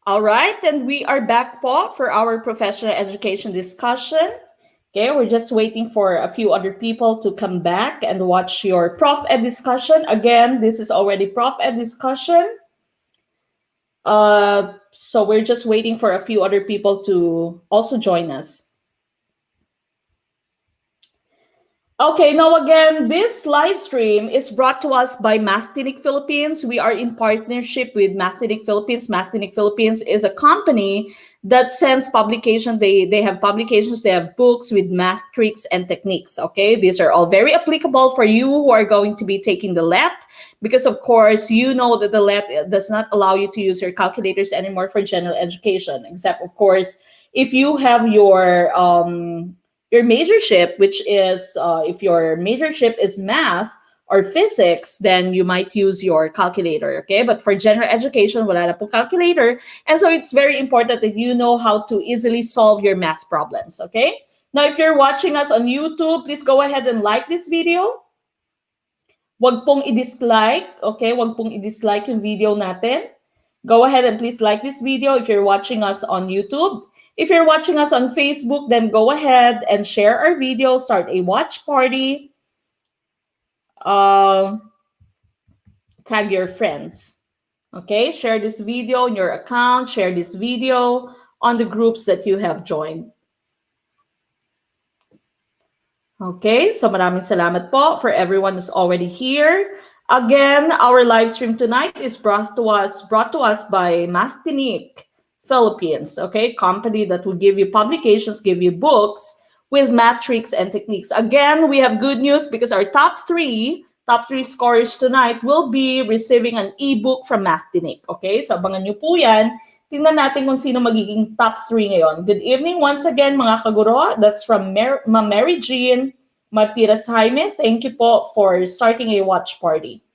All right, and we are back po for our professional education discussion. Okay, we're just waiting for a few other people to come back and watch your ProfEd discussion. Again, this is already ProfEd discussion. So we're just waiting for a few other people to also join us. Okay, now again, this live stream is brought to us by Mathtinic Philippines. We are in partnership with Mathtinic Philippines. Mathtinic Philippines is a company that sends publication. They have publications, they have books with math tricks and techniques. Okay, these are all very applicable for you who are going to be taking the LET, because of course, you know that the LET does not allow you to use your calculators anymore for general education, except of course, if you have your majorship, which is if your majorship is math or physics, then you might use your calculator, okay? But for general education, wala na po calculator. And so it's very important that you know how to easily solve your math problems, okay? Now, if you're watching us on YouTube, please go ahead and like this video. Wag pong i-dislike, okay? Wag pong i-dislike yung video natin. Go ahead and please like this video if you're watching us on YouTube. If you're watching us on Facebook, then go ahead and share our video, start a watch party, tag your friends. Okay, share this video on your account, share this video on the groups that you have joined. Okay, so maraming salamat po for everyone who's already here. Again, our live stream tonight is brought to us by Mathtinic Philippines, okay, company that will give you publications, give you books with math tricks and techniques. Again, we have good news because our top three scorers tonight will be receiving an ebook from Mathtinic, okay? So abangan nyo po yan. Tingnan natin kung sino magiging top 3 ngayon. Good evening once again, mga kaguro. That's from Ma'am Mary Jean Martires Jaime. Thank you po for starting a watch party.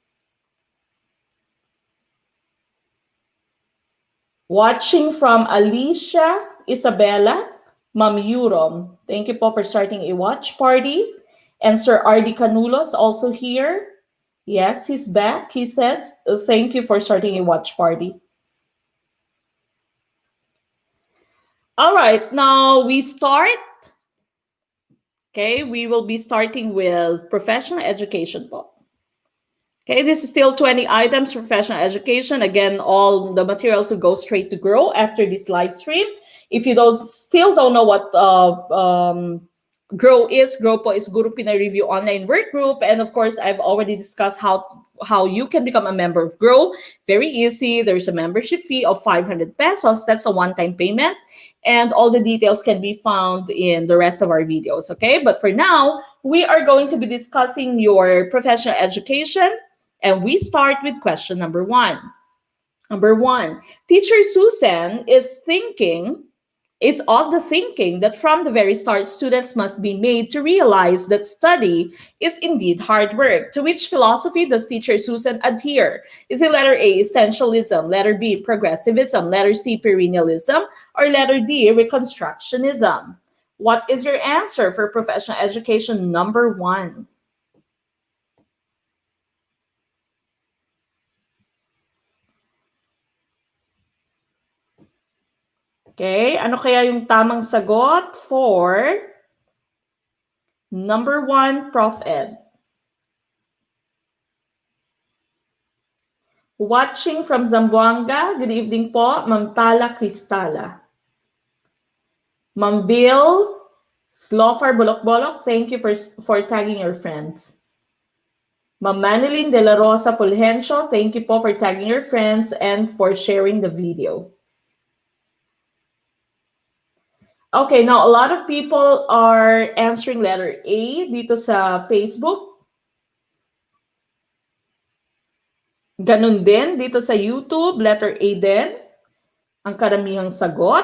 Watching from Alicia Isabella, Ma'am Yurom. Thank you po for starting a watch party. And Sir R.D. Canulos also here. Yes, he's back. He said, thank you for starting a watch party. All right, now we start. Okay, we will be starting with professional education po. Okay, this is still 20 items for professional education. Again, all the materials will go straight to Grow after this live stream. If you still don't know what Grow is Guru Pinoy Review Online Workgroup. And of course, I've already discussed how you can become a member of Grow. Very easy. There's a membership fee of 500 pesos. That's a one-time payment. And all the details can be found in the rest of our videos, okay? But for now, we are going to be discussing your professional education. And we start with question number 1. Number 1, Teacher Susan is of the thinking that from the very start, students must be made to realize that study is indeed hard work. To which philosophy does Teacher Susan adhere? Is it letter A, Essentialism, letter B, Progressivism, letter C, Perennialism, or letter D, Reconstructionism? What is your answer for professional education number 1? Okay, ano kaya yung tamang sagot for number 1, ProfEd? Watching from Zamboanga, good evening po, Ma'am Tala Cristala. Ma'am Bill Slofar Bolok-Bolok, thank you for tagging your friends. Ma'am Manilyn De La Rosa Fulgencio, thank you po for tagging your friends and for sharing the video. Okay, now a lot of people are answering letter A dito sa Facebook. Ganun din dito sa YouTube, letter A din ang karamihang sagot.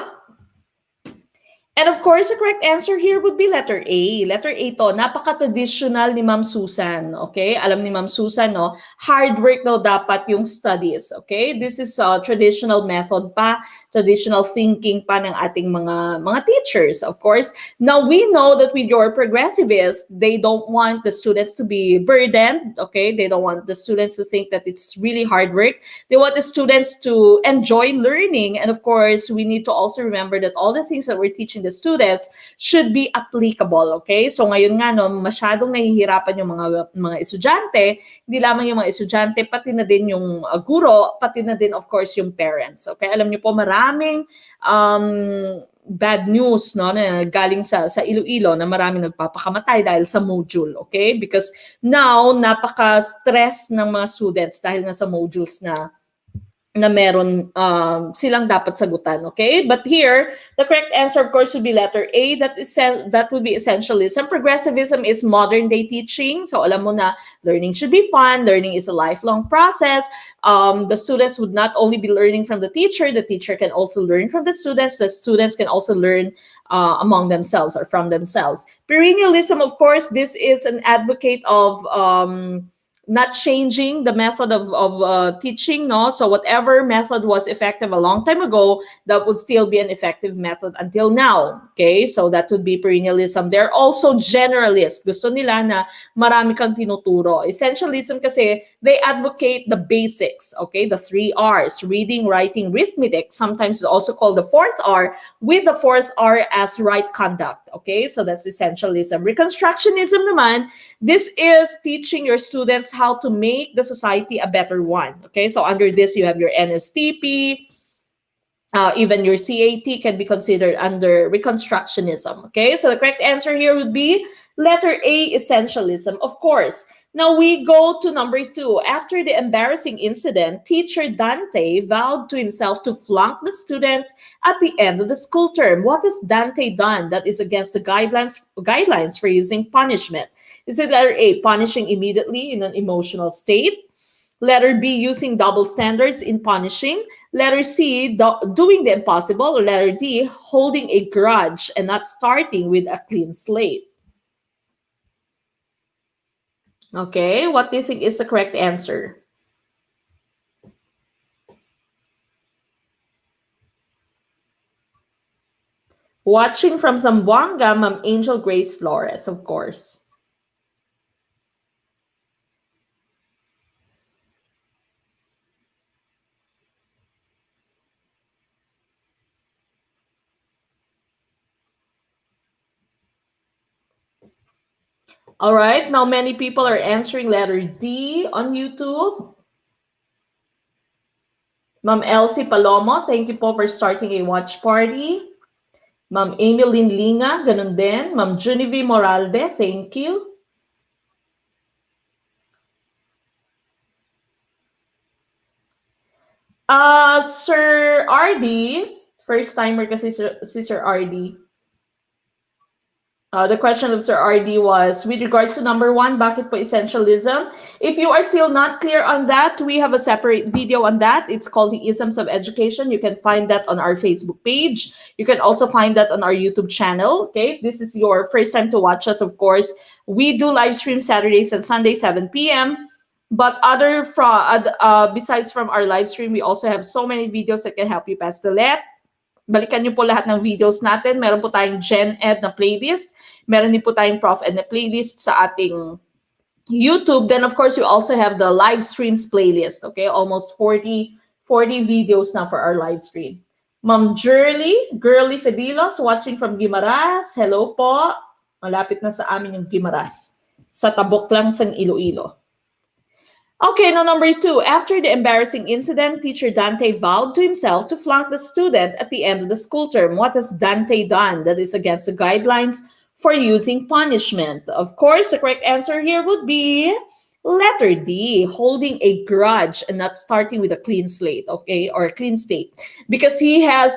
And of course, the correct answer here would be letter A. Letter A to, napaka-traditional ni Ma'am Susan. Okay? Alam ni Ma'am Susan, no? Hard work daw dapat yung studies. Okay? This is a traditional method pa, traditional thinking pa ng ating mga teachers, of course. Now, we know that with your progressivists, they don't want the students to be burdened. Okay? They don't want the students to think that it's really hard work. They want the students to enjoy learning. And of course, we need to also remember that all the things that we're teaching the students should be applicable, okay? So ngayon nga, no, masyadong nahihirapan yung mga estudyante, hindi lamang yung mga estudyante, pati na din yung guro, pati na din, of course, yung parents, okay? Alam niyo po, maraming bad news, no, na galing sa Iloilo na maraming nagpapakamatay dahil sa module, okay? Because now, napaka-stress ng mga students dahil nga sa modules na meron silang dapat sagutan, okay? But here, the correct answer, of course, would be letter A. That would be essentialism. Progressivism is modern-day teaching. So alam mo na, learning should be fun. Learning is a lifelong process. The students would not only be learning from the teacher can also learn from the students can also learn among themselves or from themselves. Perennialism, of course, this is an advocate of not changing the method of teaching, no? So whatever method was effective a long time ago, that would still be an effective method until now, okay? So that would be perennialism. They're also generalists. Gusto nila na marami kang tinuturo. Essentialism kasi, they advocate the basics, okay? The 3 R's, reading, writing, arithmetic. Sometimes it's also called the 4th R, with the 4th R as right conduct, okay? So that's essentialism. Reconstructionism naman, this is teaching your students how to make the society a better one. Okay, so under this, you have your NSTP, even your CAT can be considered under Reconstructionism. Okay, so the correct answer here would be letter A, essentialism. Of course. Now we go to number 2. After the embarrassing incident, teacher Dante vowed to himself to flunk the student at the end of the school term. What has Dante done that is against the guidelines for using punishment? Is it letter A, punishing immediately in an emotional state? Letter B, using double standards in punishing? Letter C, doing the impossible? Or letter D, holding a grudge and not starting with a clean slate? Okay, what do you think is the correct answer? Watching from Zamboanga, Ma'am Angel Grace Flores, of course. All right, now many people are answering letter D on YouTube. Ma'am Elsie Palomo, thank you po for starting a watch party. Ma'am Emilyn Linga, ganun din. Ma'am Genevieve Moralde, thank you. Sir RD, first timer kasi si Sir RD. The question of Sir RD was, with regards to number 1, bakit po essentialism? If you are still not clear on that, we have a separate video on that. It's called the Isms of Education. You can find that on our Facebook page. You can also find that on our YouTube channel. Okay, if this is your first time to watch us, of course, we do live stream Saturdays and Sundays, 7 p.m. But besides from our live stream, we also have so many videos that can help you pass the let. Balikan niyo po lahat ng videos natin. Meron po tayong Gen Ed na playlist. Meron din po tayong ProfEd na playlist sa ating YouTube. Then, of course, you also have the live streams playlist. Okay, almost 40 videos na for our live stream. Ma'am Girly Fedilos, watching from Guimaras. Hello po. Malapit na sa amin yung Guimaras. Sa tabok lang sa Iloilo. Okay, now number 2. After the embarrassing incident, teacher Dante vowed to himself to flunk the student at the end of the school term. What has Dante done that is against the guidelines for using punishment? Of course, the correct answer here would be letter D, holding a grudge and not starting with a clean slate, okay, or a clean state. Because he has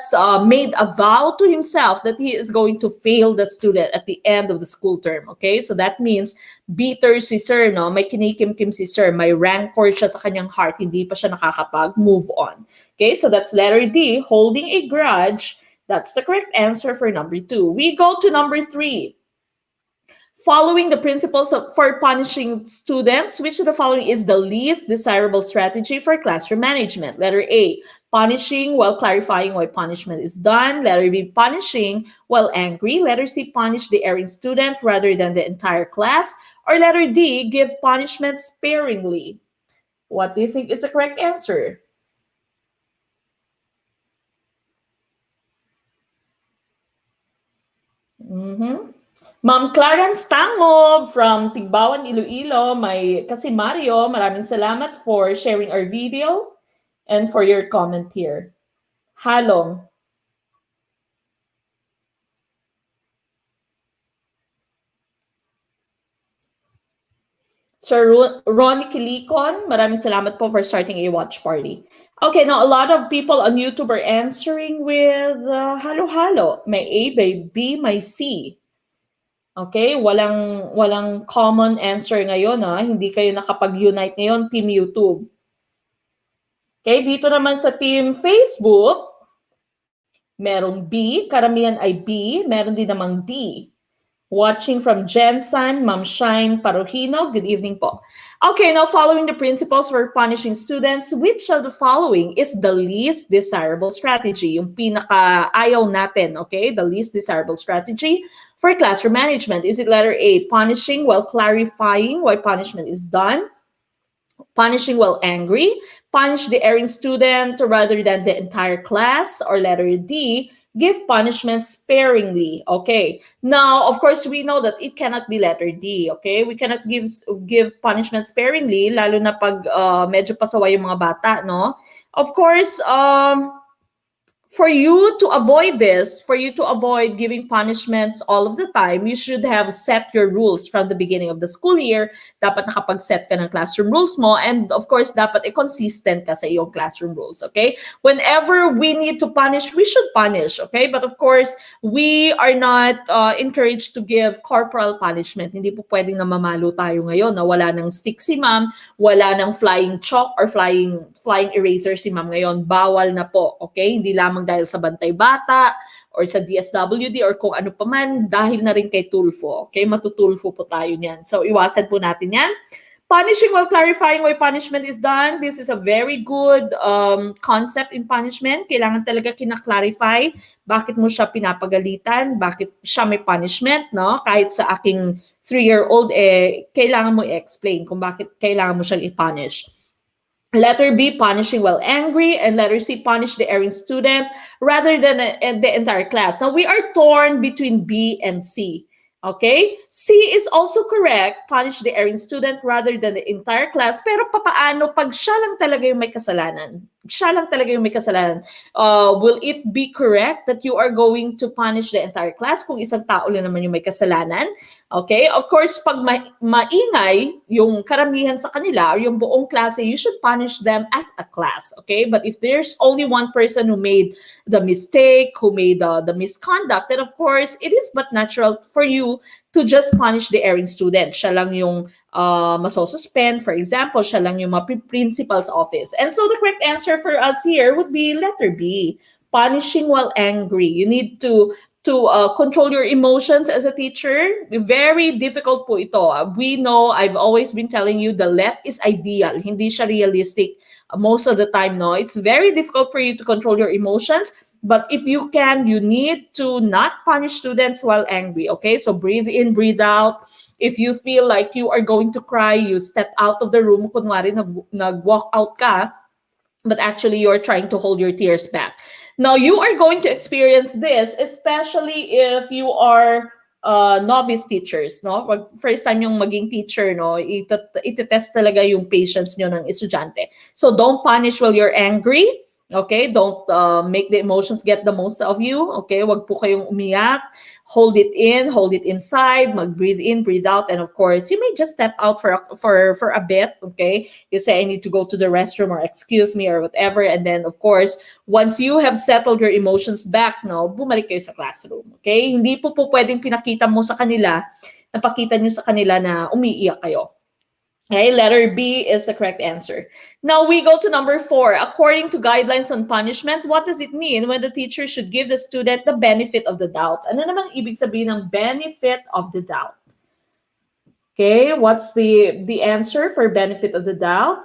made a vow to himself that he is going to fail the student at the end of the school term, okay? So that means bitter si sir, no? May kinikimkim si sir, may rancor siya sa kanyang heart, hindi pa siya nakakapag-move on. Okay, so that's letter D, holding a grudge, That's the correct answer for number 2. We go to number 3. Following the principles for punishing students, which of the following is the least desirable strategy for classroom management? Letter A, punishing while clarifying why punishment is done. Letter B, punishing while angry. Letter C, punish the erring student rather than the entire class. Or letter D, give punishment sparingly. What do you think is the correct answer? Ma'am Clarence Tango from Tigbawan, Iloilo, kasi Mario, maraming salamat for sharing our video and for your comment here. Halong. Sir Ronnie Kilikon, maraming salamat po for starting a watch party. Okay, now a lot of people on YouTube are answering with halo-halo. May A, may B, may C. Okay, walang common answer ngayon ha. Hindi kayo nakapag-unite ngayon, Team YouTube. Okay, dito naman sa Team Facebook, merong B, karamihan ay B, meron din namang D. Watching from Jensen, Ma'am Shine Parohino, good evening po. Okay, now following the principles for punishing students, which of the following is the least desirable strategy? Yung pinaka-ayaw natin, okay? The least desirable strategy for classroom management. Is it letter A, punishing while clarifying why punishment is done? Punishing while angry? Punish the erring student rather than the entire class? Or letter D, give punishment sparingly. Okay. Now, of course, we know that it cannot be letter D. Okay. We cannot give punishment sparingly, lalo na pag medyo pasaway yung mga bata, no? Of course, for you to avoid this, for you to avoid giving punishments all of the time, you should have set your rules from the beginning of the school year. Dapat nakapag-set ka ng classroom rules mo. And of course, dapat consistent ka sa iyong classroom rules, okay? Whenever we need to punish, we should punish, okay? But of course, we are not encouraged to give corporal punishment. Hindi po pwedeng namamalo tayo ngayon na wala ng stick si ma'am, wala ng flying chalk or flying eraser si ma'am ngayon. Bawal na po, okay? Hindi lamang dahil sa bantay bata or sa DSWD or kung ano pa man, dahil na rin kay Tulfo. Okay, matutulfo po tayo niyan. So, iwasan po natin yan. Punishing while clarifying why punishment is done. This is a very good concept in punishment. Kailangan talaga kinaklarify bakit mo siya pinapagalitan, bakit siya may punishment, no? Kahit sa aking 3-year-old, kailangan mo i-explain kung bakit kailangan mo siyang i-punish. Letter B, punishing while angry. And letter C, punish the erring student rather than the entire class. Now, we are torn between B and C. Okay? C is also correct, punish the erring student rather than the entire class. Pero papaano pag siya lang talaga yung may kasalanan? Siya lang talaga yung may kasalanan. Will it be correct that you are going to punish the entire class kung isang tao lang naman yung may kasalanan? Okay? Of course, pag maingay yung karamihan sa kanila or yung buong klase, you should punish them as a class. Okay? But if there's only one person who made the mistake, who made the misconduct, then of course, it is but natural for you to just punish the erring student. Siya lang yung masosuspend, for example, siya lang yung principal's office. And so the correct answer for us here would be letter B, punishing while angry. You need to control your emotions as a teacher. Very difficult po ito. We know, I've always been telling you, the let is ideal. Hindi siya realistic most of the time, no? It's very difficult for you to control your emotions. But if you can, you need to not punish students while angry, okay? So breathe in, breathe out. If you feel like you are going to cry, you step out of the room. Kunwari, nag-walk out ka, but actually you're trying to hold your tears back. Now, you are going to experience this, especially if you are novice teachers, no? First time yung maging teacher, no? Itetest talaga yung patience nyo ng estudyante. So don't punish while you're angry. Okay, don't make the emotions get the most of you. Okay, wag po kayong umiyak. Hold it in, hold it inside. Mag-breathe in, breathe out, and of course, you may just step out for a bit. Okay, you say I need to go to the restroom or excuse me or whatever, and then of course, once you have settled your emotions back, no, bumalik kayo sa classroom. Okay, hindi po pwedeng pinakita mo sa kanila, napakita nyo sa kanila na umiiyak kayo. Okay, letter B is the correct answer. Now we go to number 4. According to guidelines on punishment, what does it mean when the teacher should give the student the benefit of the doubt? Ano namang ibig sabihin ng benefit of the doubt? Okay, what's the answer for benefit of the doubt?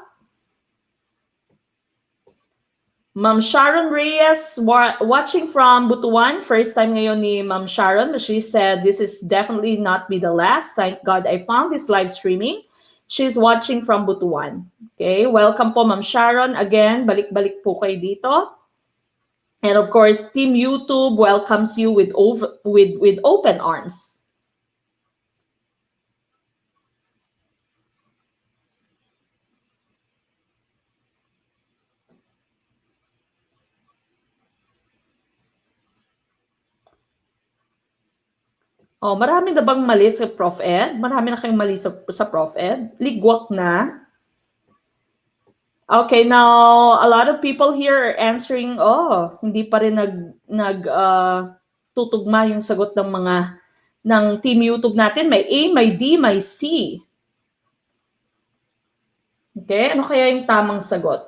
Ma'am Sharon Reyes, watching from Butuan. First time ngayon ni Ma'am Sharon. She said, this is definitely not be the last. Thank God I found this live streaming. She's watching from Butuan. Okay, welcome po Ma'am Sharon. Again, balik-balik po kayo dito. And of course, Team YouTube welcomes you with open arms. Oh, marami na bang mali sa ProfEd? Marami na kayong mali sa ProfEd? Ligwak na? Okay, now a lot of people here are answering, hindi pa rin tutugma yung sagot ng Team YouTube natin. May A, may D, may C. Okay, ano kaya yung tamang sagot?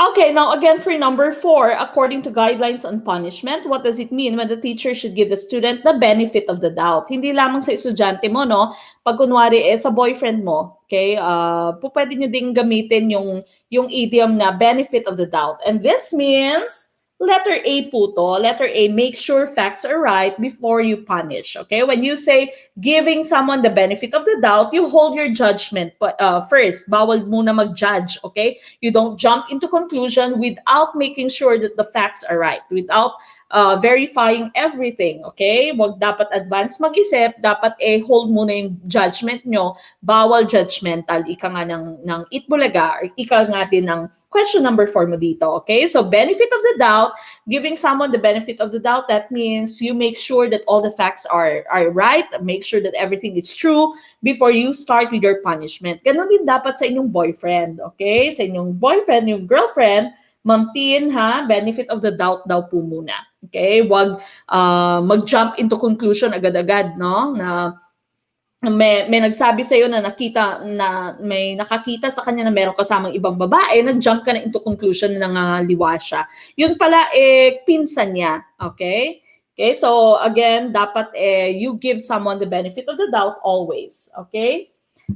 Okay, now again for number 4, according to guidelines on punishment, what does it mean when the teacher should give the student the benefit of the doubt? Hindi lamang sa estudyante mo, no? Pag kunwari sa boyfriend mo, okay, pwede nyo ding gamitin yung idiom na benefit of the doubt. And this means letter A po to. Letter A, make sure facts are right before you punish. Okay? When you say giving someone the benefit of the doubt, you hold your judgment first. Bawal muna mag-judge. Okay? You don't jump into conclusion without making sure that the facts are right. Without verifying everything. Okay? Wag dapat advance mag-isip. Dapat hold muna yung judgment nyo. Bawal judgmental. Ika nga ng Itbulaga or ika nga din ng question number 4 mo dito, okay? So, benefit of the doubt, giving someone the benefit of the doubt, that means you make sure that all the facts are right, make sure that everything is true before you start with your punishment. Ganon din dapat sa inyong boyfriend, okay? Sa inyong boyfriend, yung girlfriend, Ma'am Tin, benefit of the doubt daw po muna. Okay? Wag mag-jump into conclusion agad-agad, no? Na may nagsabi sa iyo na may nakakita sa kanya na meron kasamang ibang babae, nag-jump ka na into conclusion na liwa siya. Yun pala pinsan niya, okay? Okay, so again, dapat you give someone the benefit of the doubt always, okay?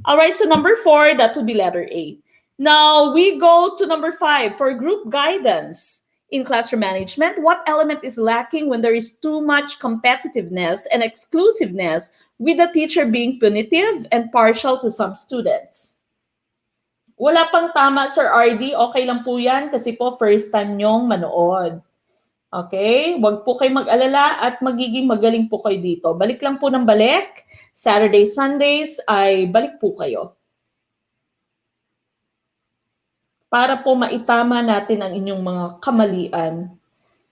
All right, so number 4, that would be letter A. Now we go to number 5 for group guidance. In classroom management, what element is lacking when there is too much competitiveness and exclusiveness with the teacher being punitive and partial to some students? Wala pang tama, Sir RD. Okay lang po yan kasi po first time nyong manood. Okay? Huwag po kayo mag-alala at magiging magaling po kayo dito. Balik lang po ng balik. Saturday, Sundays ay balik po kayo. Para po maitama natin ang inyong mga kamalian.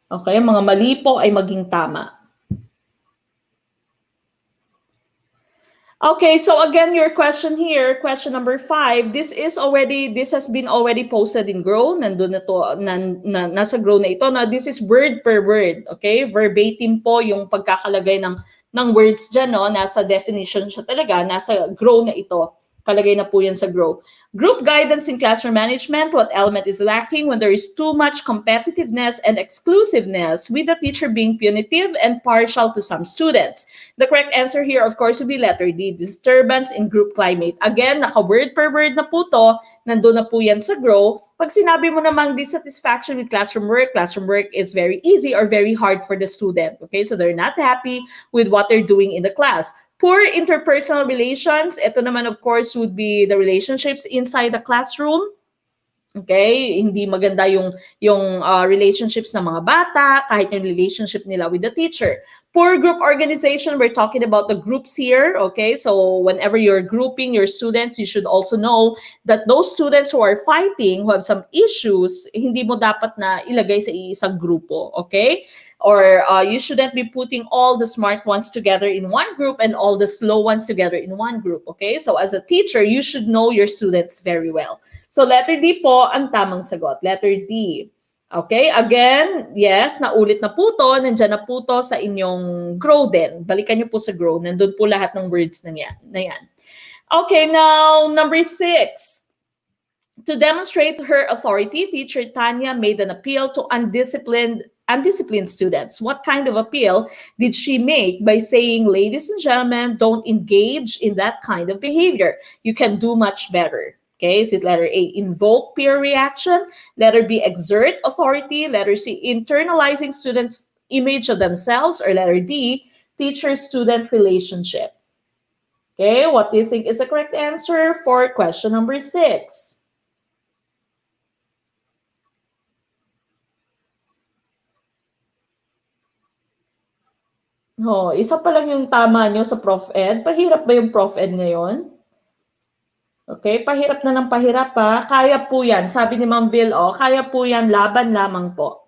Okay? Mga mali po ay maging tama. Okay, so again, your question here, question number 5, this has been already posted in Grow. Nandun na to, nasa Grow na ito. Now, this is word per word, okay? Verbatim po yung pagkakalagay ng words dyan, no? Nasa definition siya talaga, nasa Grow na ito. Kalagay na po yan sa Grow. Group guidance in classroom management, what element is lacking when there is too much competitiveness and exclusiveness with the teacher being punitive and partial to some students? The correct answer here, of course, would be letter D, disturbance in group climate. Again, naka-word per word na po to, nandun na po yan sa Grow. Pag sinabi mo namang dissatisfaction with classroom work is very easy or very hard for the student. Okay, so they're not happy with what they're doing in the class. Poor interpersonal relations, ito naman of course would be the relationships inside the classroom. Okay, hindi maganda yung relationships ng mga bata, kahit yung relationship nila with the teacher. Poor group organization, we're talking about the groups here, okay? So whenever you're grouping your students, you should also know that those students who are fighting, who have some issues, hindi mo dapat na ilagay sa isang grupo, okay? Or you shouldn't be putting all the smart ones together in one group and all the slow ones together in one group, okay? So as a teacher, you should know your students very well. So letter D po ang tamang sagot. Letter D. Okay, again, yes, naulit na po to. Nandyan na po to sa inyong grow din. Balikan nyo po sa grow. Nandun po lahat ng words na yan. Okay, now, number 6. To demonstrate her authority, Teacher Tanya made an appeal to undisciplined students. What kind of appeal did she make by saying, ladies and gentlemen, don't engage in that kind of behavior. You can do much better. Okay, is it letter A, invoke peer reaction? Letter B, exert authority? Letter C, internalizing students' image of themselves? Or letter D, teacher-student relationship? Okay, what do you think is the correct answer for question number 6? Oh, isa pa lang yung tama nyo sa ProfEd. Pahirap ba yung ProfEd ngayon? Okay, pahirap na ng pahirap pa. Kaya po yan. Sabi ni Ma'am Bill, kaya po yan, laban lamang po.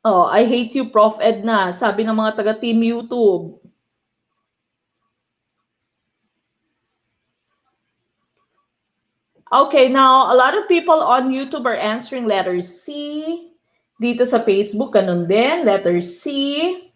I hate you, ProfEd na. Sabi ng mga taga-team YouTube. Okay, now, a lot of people on YouTube are answering letter C. Dito sa Facebook, ganun din. Letter C.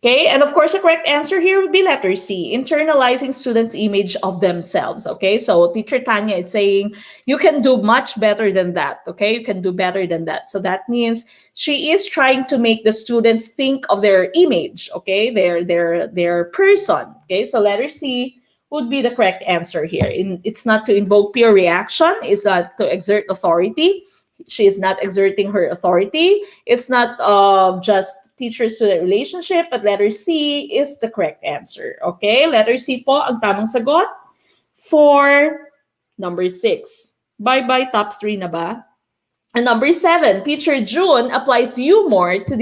Okay, and of course, the correct answer here would be letter C, internalizing students' image of themselves. Okay, so Teacher Tanya is saying, you can do much better than that. Okay, you can do better than that. So that means she is trying to make the students think of their image. Okay, their person. Okay, so letter C would be the correct answer here. It's not to invoke peer reaction. It's not to exert authority. She is not exerting her authority. It's not just teacher-student relationship, but letter C is the correct answer. Okay, letter C po ang tamang sagot for number 6. Bye-bye, top 3 na ba? And number 7, Teacher June applies humor to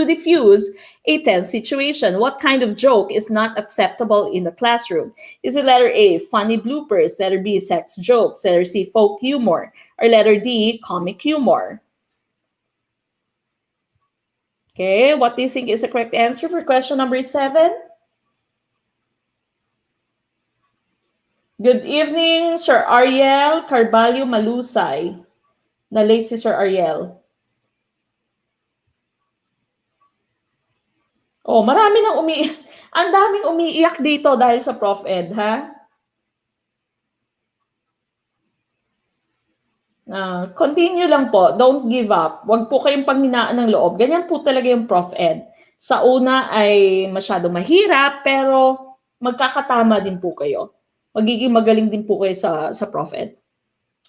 diffuse a tense situation. What kind of joke is not acceptable in the classroom? Is it letter A, funny bloopers, letter B, sex jokes, letter C, folk humor, or letter D, comic humor? Okay, what do you think is the correct answer for question number 7? Good evening, Sir Ariel Carvalho Malusay. Na-late si Sir Ariel. Marami nang ang daming umiiyak dito dahil sa ProfEd, ha? Continue lang po. Don't give up. Huwag po kayong panghinaan ng loob. Ganyan po talaga yung ProfEd. Sa una ay masyadong mahirap, pero magkakatama din po kayo. Magiging magaling din po kayo sa ProfEd.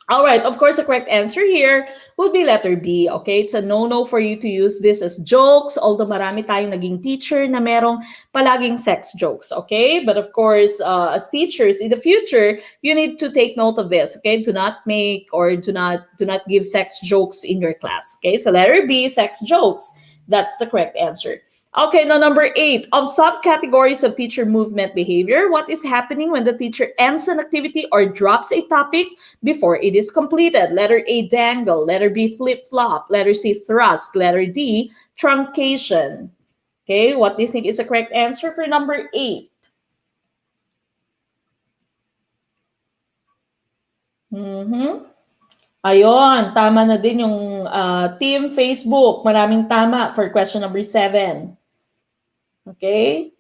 All right, of course, the correct answer here would be letter B, okay? It's a no-no for you to use this as jokes, although marami tayong naging teacher na merong palaging sex jokes, okay? But of course, as teachers in the future, you need to take note of this, okay? Do not make or do not give sex jokes in your class, okay? So letter B, sex jokes. That's the correct answer. Okay, now number 8, of subcategories of teacher movement behavior, what is happening when the teacher ends an activity or drops a topic before it is completed? Letter A, dangle. Letter B, flip-flop. Letter C, thrust. Letter D, truncation. Okay, what do you think is the correct answer for number 8? Ayun, tama na din yung Team Facebook. Maraming tama for question number 7. Okay?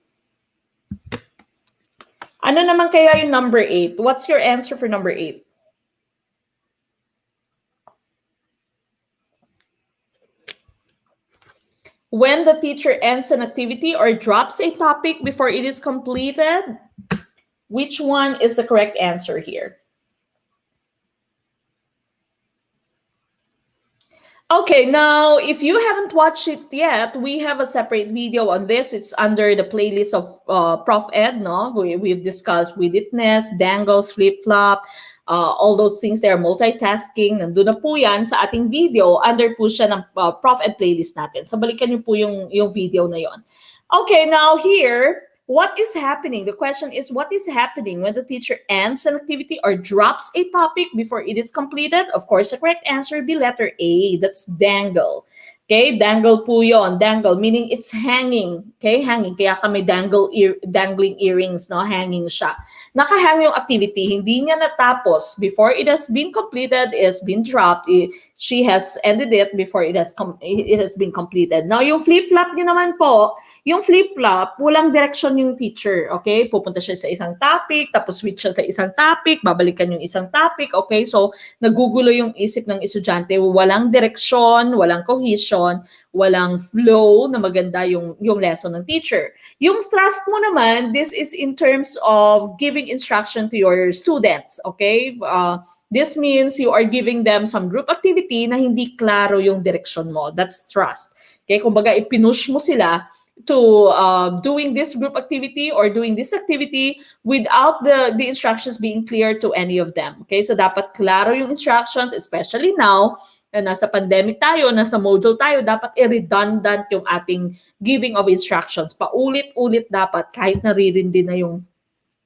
Ano naman kaya yung number 8? What's your answer for number 8? When the teacher ends an activity or drops a topic before it is completed, which one is the correct answer here? Okay, now, if you haven't watched it yet, we have a separate video on this. It's under the playlist of ProfEd, no? We've discussed widitness, dangles, flip-flop, all those things there, multitasking. Nandun na po yan sa ating video. Under po siya ng ProfEd playlist natin. So, balikan niyo po yung video na yon. Okay, now here, what is happening? The question is, what is happening when the teacher ends an activity or drops a topic before it is completed? Of course, the correct answer would be letter A. That's dangle. Okay, dangle po yon. Dangle, meaning it's hanging. Okay, hanging. Kaya kami dangling earrings, no? Hanging siya. Nakahang yung activity. Hindi niya natapos. Before it has been completed, it has been dropped. She has ended it before it has been completed. Now, yung flip-flop niya naman po, yung flip-flop, walang direction yung teacher. Okay, pupunta siya sa isang topic, tapos switch siya sa isang topic, babalikan yung isang topic. Okay, so nagugulo yung isip ng estudyante. Walang direksyon, walang cohesion, walang flow na maganda yung lesson ng teacher. Yung thrust mo naman, this is in terms of giving instruction to your students, okay? This means you are giving them some group activity na hindi klaro yung direction mo. That's thrust. Okay, kumbaga ipinush mo sila to doing this group activity or doing this activity without the instructions being clear to any of them. Okay, so dapat klaro yung instructions, especially now na nasa pandemic tayo, nasa module tayo, dapat redundant yung ating giving of instructions. Paulit-ulit dapat, kahit naririndi na yung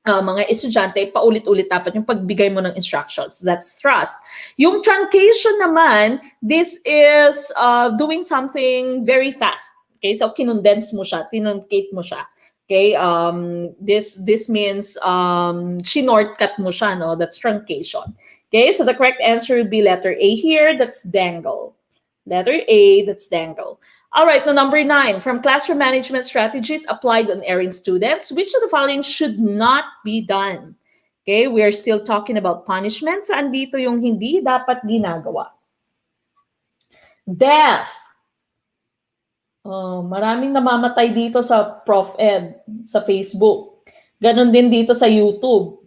mga estudyante, paulit-ulit dapat yung pagbigay mo ng instructions. That's thrust. Yung truncation naman, this is doing something very fast. Okay, so kinondense mo siya, tinuncate mo siya. Okay, this means shinortcut mo siya, no? That's truncation. Okay, so the correct answer would be letter A here. That's dangle. Letter A, that's dangle. All right, now number 9. From classroom management strategies applied on erring students, which of the following should not be done? Okay, we are still talking about punishments. Andito yung hindi dapat ginagawa. Death. Maraming namamatay dito sa ProfEd, sa Facebook. Ganon din dito sa YouTube.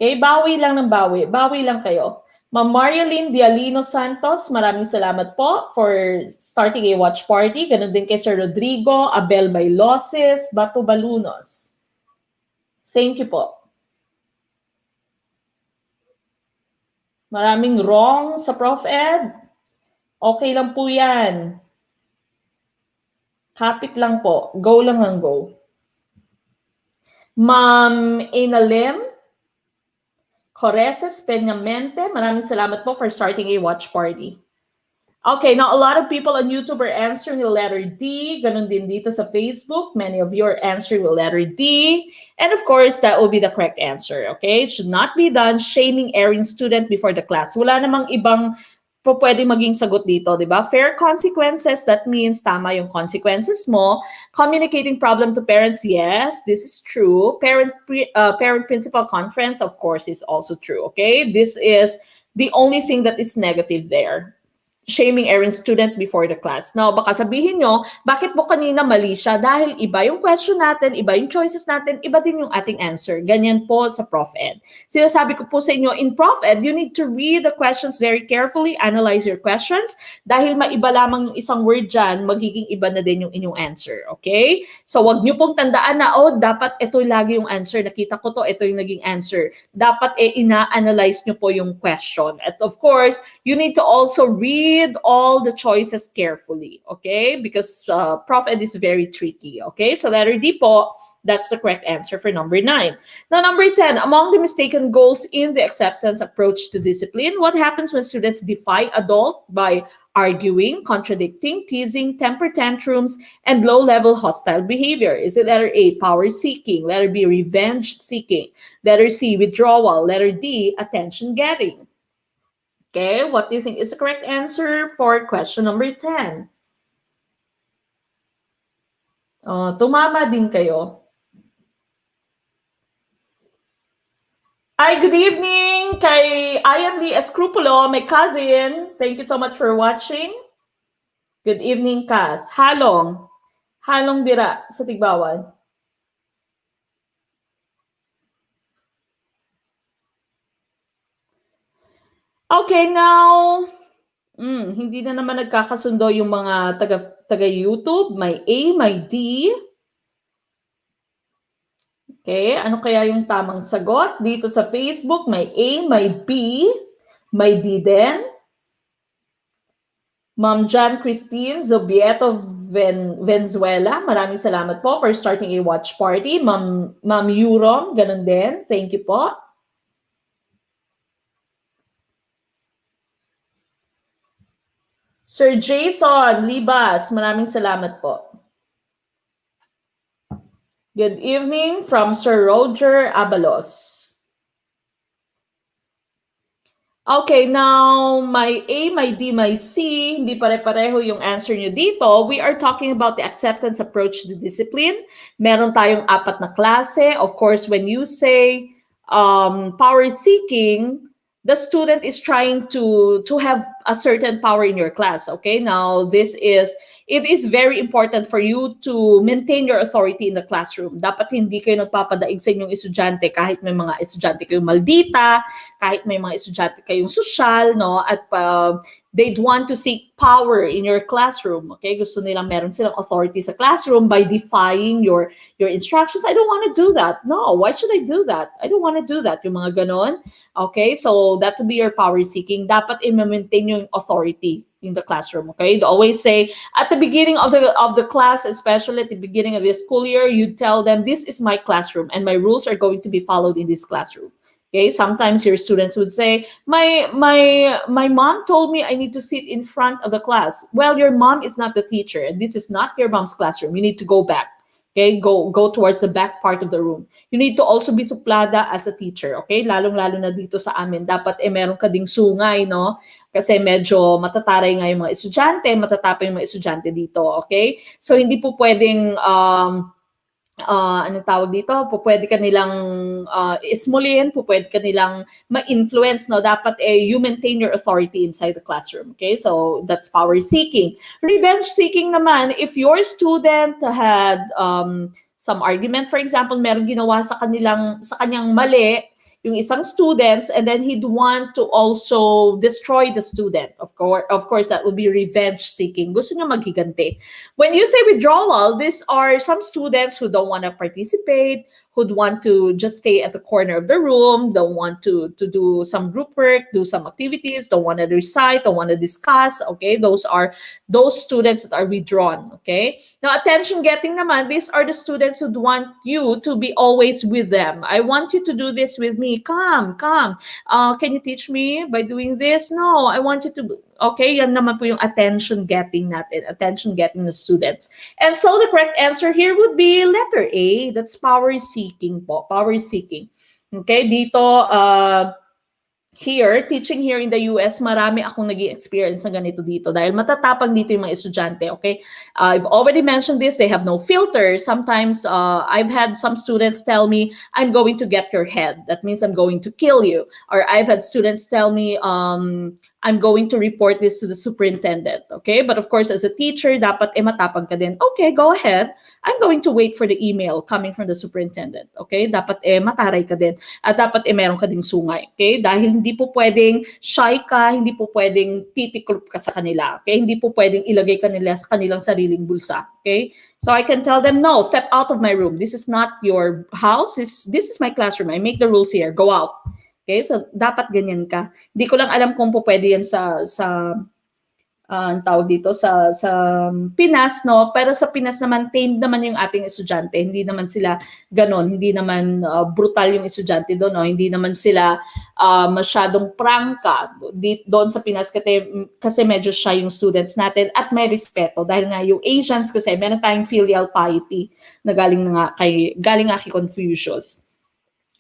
Okay, bawi lang ng bawi. Bawi lang kayo. Ma'am Mariolyn Dialino Santos, maraming salamat po for starting a watch party. Ganon din kay Sir Rodrigo, Abel Bailosis, Bato Balunos. Thank you po. Maraming wrong sa ProfEd. Okay lang po yan. Kapit lang po. Go lang ng go. Ma'am Inalim Coreses Peñamente, maraming salamat po for starting a watch party. Okay, now a lot of people on YouTube are answering the letter D. Ganon din dito sa Facebook. Many of you are answering the letter D. And of course, that will be the correct answer. Okay, it should not be done shaming erring student before the class. Wala namang ibang pwede maging sagot dito, di ba? Fair consequences, that means tama yung consequences mo. Communicating problem to parents, yes, this is true. Parent-principal conference, of course, is also true, okay? This is the only thing that is negative there. Shaming erring student before the class. Now, baka sabihin nyo, bakit mo kanina mali siya? Dahil iba yung question natin, iba yung choices natin, iba din yung ating answer. Ganyan po sa ProfEd. Sinasabi ko po sa inyo, in ProfEd, you need to read the questions very carefully, analyze your questions, dahil maiba lamang yung isang word dyan, magiging iba na din yung inyong answer. Okay? So, wag nyo pong tandaan na, dapat ito lagi yung answer. Nakita ko to, ito yung naging answer. Dapat ina-analyze nyo po yung question. At of course, you need to also read all the choices carefully, okay? Because ProfEd is very tricky, okay? So letter D po, that's the correct answer for number 9. Now, number 10, among the mistaken goals in the acceptance approach to discipline, what happens when students defy adult by arguing, contradicting, teasing, temper tantrums, and low-level hostile behavior? Is it letter A, power-seeking, letter B, revenge-seeking, letter C, withdrawal, letter D, attention-getting? Okay, what do you think is the correct answer for question number 10? Tumama din kayo. Hi, good evening kay Ian Lee Escrupulo, my cousin. Thank you so much for watching. Good evening, Kas. Halong. Halong dira sa Tigbawan. Okay, now, hindi na naman nagkakasundo yung mga taga-YouTube. May A, may D. Okay, ano kaya yung tamang sagot? Dito sa Facebook, may A, may B, may D din. Ma'am Jan Christine Zobieto Venezuela, maraming salamat po for starting a watch party. Ma'am Yurom, ganun din. Thank you po. Sir Jason Libas, maraming salamat po. Good evening from Sir Roger Abalos. Okay, now my A, my D, my C, hindi pare-pareho yung answer nyo dito. We are talking about the acceptance approach to discipline. Meron tayong 4 na klase. Of course, when you say power seeking, the student is trying to have a certain power in your class. Okay, now it is very important for you to maintain your authority in the classroom. Dapat hindi kayo nagpapadaig sa inyong estudyante kahit may mga estudyante kayong maldita, kahit may mga estudyante kayong sosyal, no? At they'd want to seek power in your classroom. Okay? Gusto nilang meron silang authority sa classroom by defying your instructions. I don't want to do that. No, why should I do that? I don't want to do that. Yung mga ganon. Okay? So that would be your power seeking. Dapat i-maintain yung authority in the classroom. Okay? You always say at the beginning of the class, especially at the beginning of the school year, you tell them this is my classroom and my rules are going to be followed in this classroom. Okay, sometimes your students would say, my mom told me I need to sit in front of the class. Well, your mom is not the teacher, and this is not your mom's classroom. You need to go back. Okay, go towards the back part of the room. You need to also be suplada as a teacher. Okay, lalong-lalo na dito sa amin. Dapat meron ka ding sungay, no? Kasi medyo matataray nga yung mga estudyante, matatapang yung mga estudyante dito. Okay, so hindi po pwedeng anong tawag dito, pwede ka nilang ismulin, pwede ka nilang ma-influence, no? Dapat you maintain your authority inside the classroom. Okay, so that's power seeking. Revenge seeking naman, if your student had some argument, for example, meron ginawa sa kanyang mali, yung isang students, and then he'd want to also destroy the student. Of course, that would be revenge seeking. Gusto niya maghiganti. When you say withdrawal, these are some students who don't want to participate, who'd want to just stay at the corner of the room, don't want to do some group work, do some activities, don't want to recite, don't want to discuss. Okay, those are those students that are withdrawn. Okay, now attention getting naman, these are the students who want you to be always with them. I want you to do this with me. Come. Can you teach me by doing this? No, I want you to. Okay, yan naman po yung attention getting natin, attention getting the students. And so the correct answer here would be letter A. That's power seeking po, power seeking. Okay, dito, here, teaching here in the US, marami akong nag-experience ng ganito dito dahil matatapang dito yung mga estudyante, okay? I've already mentioned this, they have no filter. Sometimes, I've had some students tell me, I'm going to get your head. That means I'm going to kill you. Or I've had students tell me, I'm going to report this to the superintendent, okay? But of course, as a teacher, dapat matapang ka din. Okay, go ahead. I'm going to wait for the email coming from the superintendent, okay? Dapat mataray ka din. At dapat meron ka ding sungay, okay? Dahil hindi po pwedeng shy ka, hindi po pwedeng titiklop ka sa kanila, okay? Hindi po pwedeng ilagay ka nila sa kanilang sariling bulsa, okay? So I can tell them, no, step out of my room. This is not your house. This is my classroom. I make the rules here. Go out. Okay, so dapat ganyan ka. Hindi ko lang alam kung po pwede yan sa tawag dito sa Pinas, no? Pero sa Pinas naman tamed naman yung ating estudyante. Hindi naman sila ganon, hindi naman brutal yung estudyante doon, no? Hindi naman sila masyadong prangka. Doon sa Pinas kasi medyo shy yung students natin at may respeto dahil nga yung Asians kasi meron tayong filial piety na galing nga kay Confucius.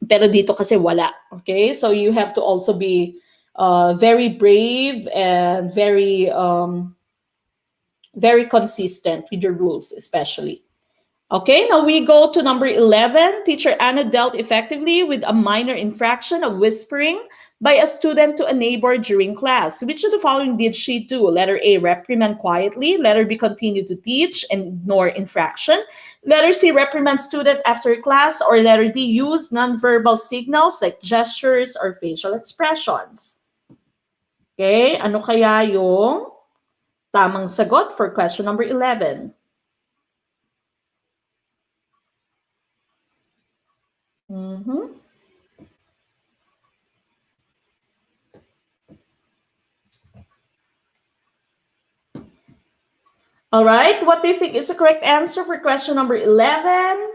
Pero dito kasi wala. Okay? So you have to also be very brave and very consistent with your rules, especially. Okay, now we go to number 11. Teacher Anna dealt effectively with a minor infraction of whispering by a student to a neighbor during class. Which of the following did she do? Letter A, reprimand quietly. Letter B, continue to teach and ignore infraction. Letter C, reprimand student after class. Or letter D, use nonverbal signals like gestures or facial expressions. Okay, ano kaya yung tamang sagot for question number 11? All right, what do you think is the correct answer for question number 11?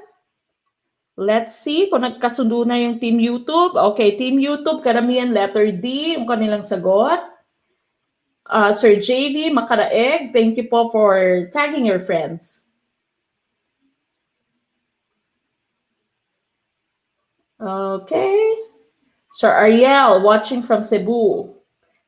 Let's see kung nagkasundo na yung Team YouTube. Okay, Team YouTube, karamihan letter D, yung kanilang sagot. Sir JV Makaraeg, thank you po for tagging your friends. Okay. Sir Ariel, watching from Cebu.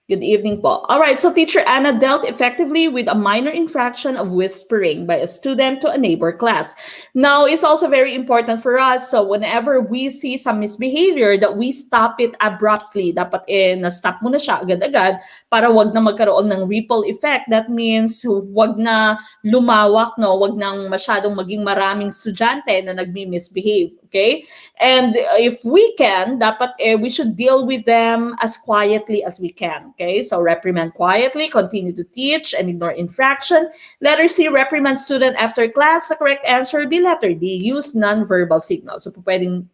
Good evening po. All right, so Teacher Anna dealt effectively with a minor infraction of whispering by a student to a neighbor class. Now, it's also very important for us, so whenever we see some misbehavior, that we stop it abruptly. Dapat na-stop mo na siya agad-agad para wag na magkaroon ng ripple effect. That means wag na lumawak, no? Wag nang masyadong maging maraming estudyante na nagmi-misbehave. Okay? And if we can, dapat we should deal with them as quietly as we can. Okay, so reprimand quietly, continue to teach, and ignore infraction. Letter C, reprimand student after class. The correct answer will be letter D, use non-verbal signals. So, pwedeng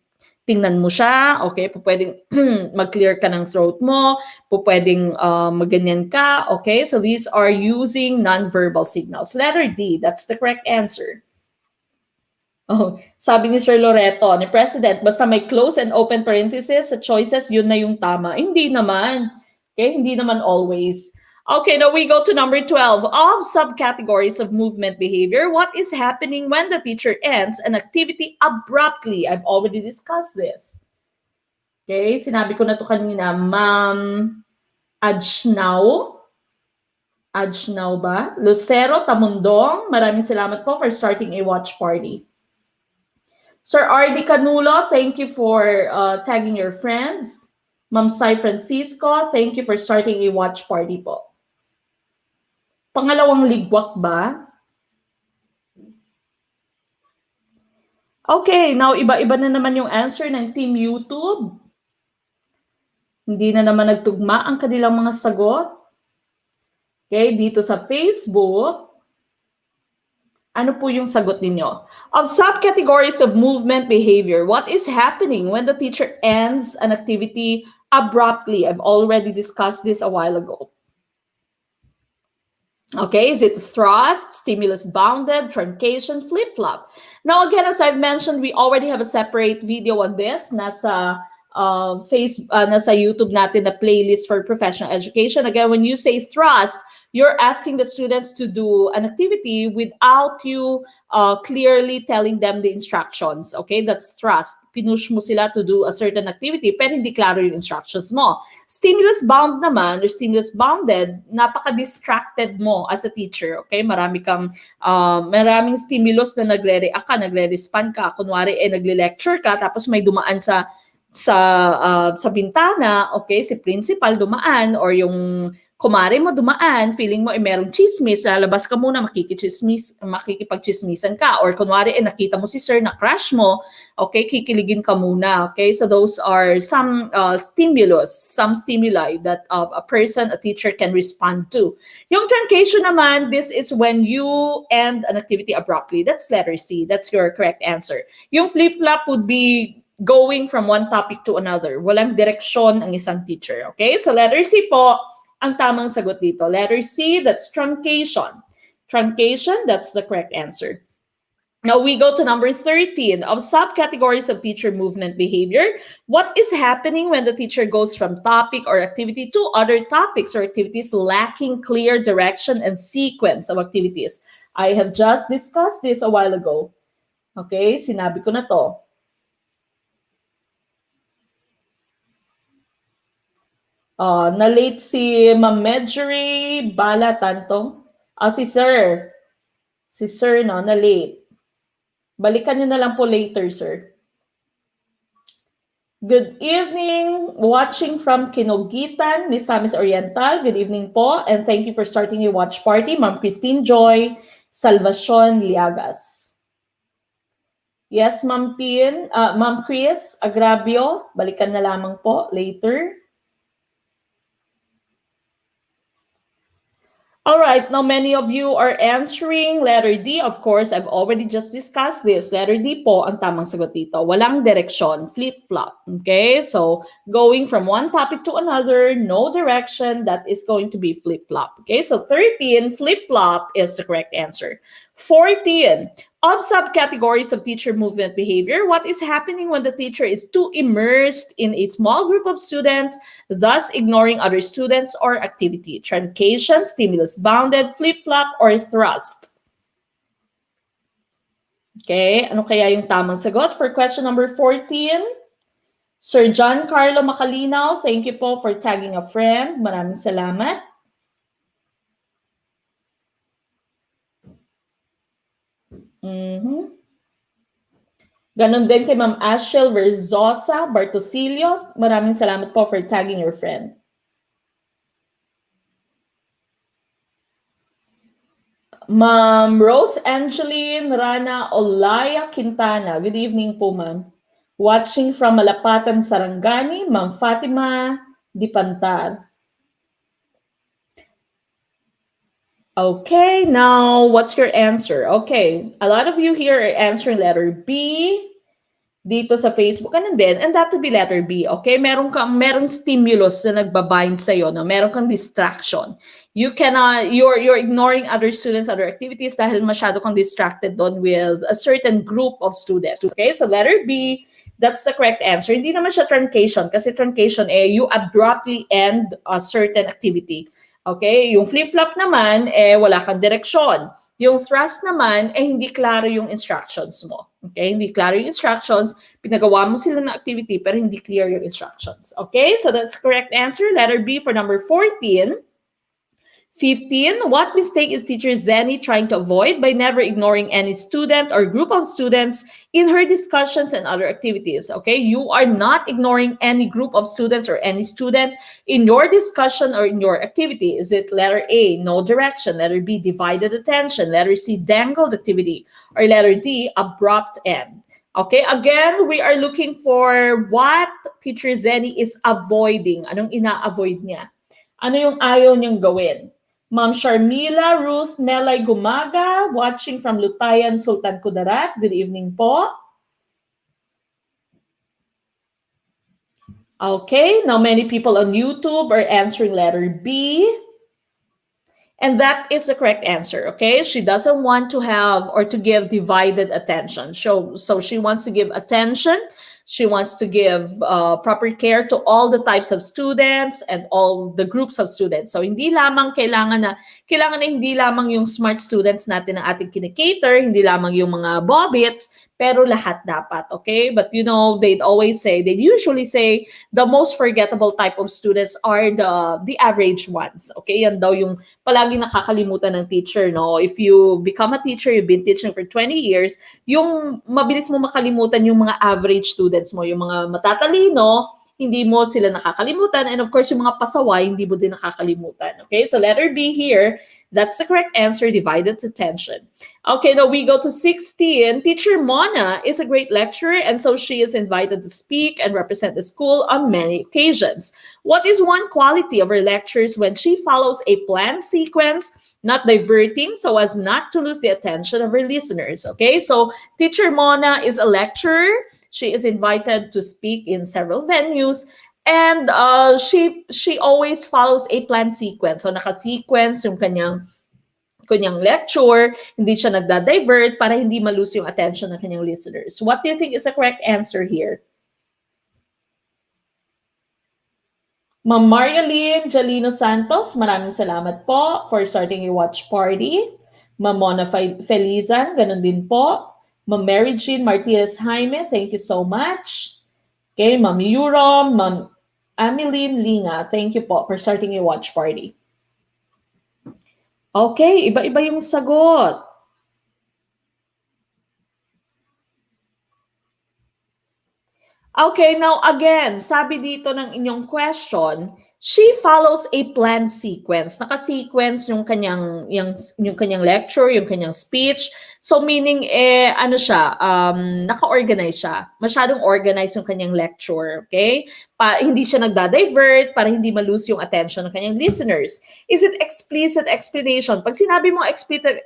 tingnan mo siya, okay? Pwedeng mag-clear ka ng throat mo, pwedeng maganyan ka, okay? So, these are using non-verbal signals. Letter D, that's the correct answer. Oh, sabi ni Sir Loreto, ni President, basta may close and open parenthesis sa choices, yun na yung tama. Hindi naman. Okay, hindi naman always. Okay, now we go to number 12. Of subcategories of movement behavior, what is happening when the teacher ends an activity abruptly? I've already discussed this. Okay, sinabi ko na to kanina. Ma'am Ajnaw. Ajnaw ba? Lucero Tamundong, maraming salamat po for starting a watch party. Sir R.D. Canulo, thank you for tagging your friends. Ma'am Sai Francisco, thank you for starting a watch party po. Pangalawang ligwak ba? Okay, now iba-iba na naman yung answer ng Team YouTube. Hindi na naman nagtugma ang kanilang mga sagot. Okay, dito sa Facebook, ano po yung sagot ninyo? Of subcategories of movement behavior, what is happening when the teacher ends an activity abruptly? I've already discussed this a while ago. Okay, is it thrust, stimulus-bounded, truncation, flip-flop? Now, again, as I've mentioned, we already have a separate video on this. Nasa nasa YouTube natin na playlist for professional education. Again, when you say thrust, you're asking the students to do an activity without you clearly telling them the instructions. Okay, that's thrust. Pinush mo sila to do a certain activity, pero hindi klaro yung instructions mo. Stimulus-bound naman, or stimulus-bounded, napaka-distracted mo as a teacher. Okay, maraming stimulus na nagre-react ka, nagre-respond ka. Kunwari, nagle-lecture ka, tapos may dumaan sa bintana, okay, si principal dumaan, or yung kumare mo dumaan, feeling mo merong chismis, lalabas ka muna, makikipagchismisan ka. Or kunwari, nakita mo si sir na crush mo, okay, kikiligin ka muna. Okay, so those are some some stimuli that a teacher can respond to. Yung truncation naman, this is when you end an activity abruptly. That's letter C. That's your correct answer. Yung flip-flop would be going from one topic to another. Walang direksyon ang isang teacher. Okay, so letter C po ang tamang sagot dito. Letter C, that's truncation. Truncation, that's the correct answer. Now we go to number 13 of subcategories of teacher movement behavior. What is happening when the teacher goes from topic or activity to other topics or activities lacking clear direction and sequence of activities? I have just discussed this a while ago. Okay, sinabi ko na to. Na-late si Ma'am Medjury, Bala Tantong. Si Sir. Si Sir, no, na-late. Balikan nyo na lang po later, Sir. Good evening. Watching from Kinogitan, Miss Samis Oriental. Good evening po. And thank you for starting your watch party. Ma'am Christine Joy, Salvacion Liagas. Yes, Ma'am Tien. Ma'am Chris Agrabio. Balikan na lamang po later. All right, now many of you are answering letter D. Of course, I've already just discussed this. Letter D po ang tamang sagot dito. Walang direksyon, flip-flop. Okay, so going from one topic to another, no direction, that is going to be flip-flop. Okay, so 13, flip-flop is the correct answer. 14. Of subcategories of teacher movement behavior, what is happening when the teacher is too immersed in a small group of students, thus ignoring other students or activity? Truncation, stimulus-bounded, flip-flop, or thrust? Okay, ano kaya yung tamang sagot for question number 14? Sir John Carlo Macalinaw, thank you po for tagging a friend. Maraming salamat. Ganon din kay Ma'am Ashel Verzosa Bartosilio. Maraming salamat po for tagging your friend. Ma'am Rose Angeline Rana Olaya Quintana. Good evening po, ma'am. Watching from Malapatan, Sarangani, Ma'am Fatima Dipantar. Okay, now what's your answer? Okay, a lot of you here are answering letter B dito sa Facebook. Ano din? And that would be letter B. Okay, merong stimulus na nagbabind sa'yo, no? Meron kang distraction. You cannot, you're ignoring other students, other activities dahil masyado kang distracted doon with a certain group of students. Okay, so letter B, that's the correct answer. Hindi naman siya truncation kasi truncation you abruptly end a certain activity. Okay, yung flip-flop naman, wala kang direksyon. Yung thrust naman, hindi klaro yung instructions mo. Okay, hindi klaro yung instructions, pinagawa mo sila ng activity, pero hindi clear yung instructions. Okay, so that's correct answer, letter B for number 14. 15, what mistake is teacher Zenny trying to avoid by never ignoring any student or group of students in her discussions and other activities? Okay, you are not ignoring any group of students or any student in your discussion or in your activity. Is it letter A, no direction, letter B, divided attention, letter C, dangled activity, or letter D, abrupt end? Okay, again, we are looking for what teacher Zenny is avoiding. Anong ina-avoid niya? Ano yung ayaw niyang gawin? Ma'am Sharmila Ruth Melay Gumaga, watching from Lutayan, Sultan Kudarat. Good evening po. Okay, now many people on YouTube are answering letter B. And that is the correct answer, okay? She doesn't want to have or to give divided attention. So she wants to give attention. She wants to give proper care to all the types of students and all the groups of students. So hindi lamang kailangan na hindi lamang yung smart students natin ang ating kinikater, hindi lamang yung mga bobbits, pero lahat dapat, okay? But you know, they'd usually say the most forgettable type of students are the average ones, okay? Yan daw yung palagi nakakalimutan ng teacher, no? If you become a teacher, you've been teaching for 20 years, yung mabilis mo makalimutan yung mga average students mo, yung mga matatalino, hindi mo sila nakakalimutan. And of course, yung mga pasaway, hindi mo din nakakalimutan. Okay, so letter B here, that's the correct answer, divided attention. Okay, now we go to 16. Teacher Mona is a great lecturer, and so she is invited to speak and represent the school on many occasions. What is one quality of her lectures when she follows a planned sequence, not diverting so as not to lose the attention of her listeners? Okay, so Teacher Mona is a lecturer. She is invited to speak in several venues, and she always follows a planned sequence. So naka-sequence yung kanyang lecture, hindi siya nagda-divert para hindi malose yung attention ng kanyang listeners. What do you think is the correct answer here? Ma'am Marialine Jalino Santos, maraming salamat po for starting your watch party. Ma'am Mona Felizan, ganun din po. Ma'am Mary Jean Martinez Jaime, thank you so much. Okay, Ma'am Eurom, Ma'am Ameline Linga, thank you po for starting your watch party. Okay, iba-iba yung sagot. Okay, now again, sabi dito ng inyong question, she follows a planned sequence. Naka-sequence yung kanyang lecture, yung kanyang speech. So meaning naka-organize siya. Masyadong organized yung kanyang lecture, okay? hindi siya nagda-divert, para hindi ma-lose yung attention ng kanyang listeners. Is it explicit explanation? Pag sinabi mo explicit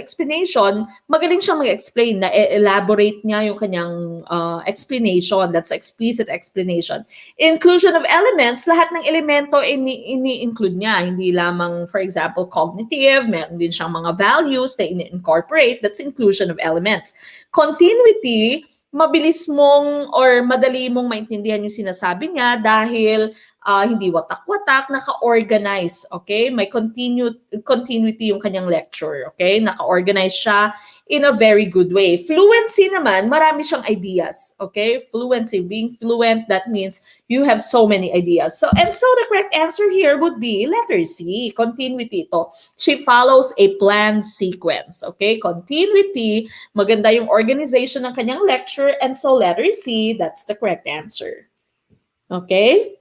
explanation, magaling siyang mag-explain, na elaborate niya yung kanyang explanation. That's explicit explanation. Inclusion of elements, lahat ng elemento ini-include niya. Hindi lamang, for example, cognitive, meron din siyang mga values na ini-incorporate. That's inclusion of elements. Continuity, mabilis mong or madali mong maintindihan yung sinasabi niya dahil hindi watak-watak, naka-organize, okay? May continuity yung kanyang lecture, okay? Naka-organize siya in a very good way. Fluency naman, marami siyang ideas, okay? Fluency, being fluent, that means you have so many ideas. So the correct answer here would be letter C, continuity ito. She follows a planned sequence, okay? Continuity, maganda yung organization ng kanyang lecture, and so letter C, that's the correct answer. Okay?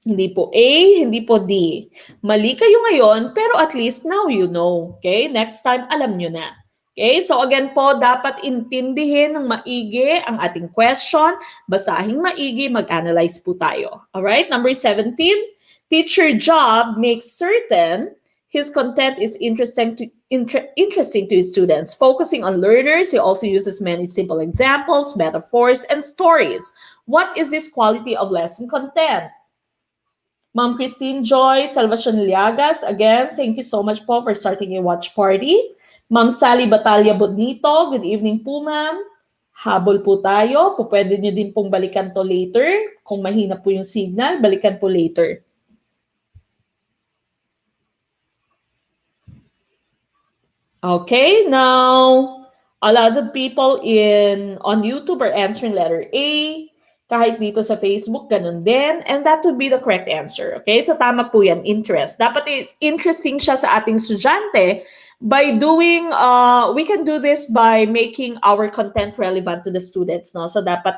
Hindi po A, hindi po D. Mali kayo ngayon, pero at least now you know. Okay? Next time, alam nyo na. Okay? So again po, dapat intindihin ng maigi ang ating question. Basahing maigi, mag-analyze po tayo. Alright? Number 17, teacher job makes certain his content is interesting to his students. Focusing on learners, he also uses many simple examples, metaphors, and stories. What is this quality of lesson content? Ma'am Christine Joy Salvacion Liagas, again, thank you so much po for starting a watch party. Ma'am Sally Batalla Bonito, good evening po ma'am. Habol po tayo. Pwede nyo din pong balikan to later. Kung mahina po yung signal, balikan po later. Okay, now, a lot of people on YouTube are answering letter A. Kahit dito sa Facebook, ganun din. And that would be the correct answer. Okay? So tama po yan, interest. Dapat interesting siya sa ating estudyante by doing, we can do this by making our content relevant to the students. No? So dapat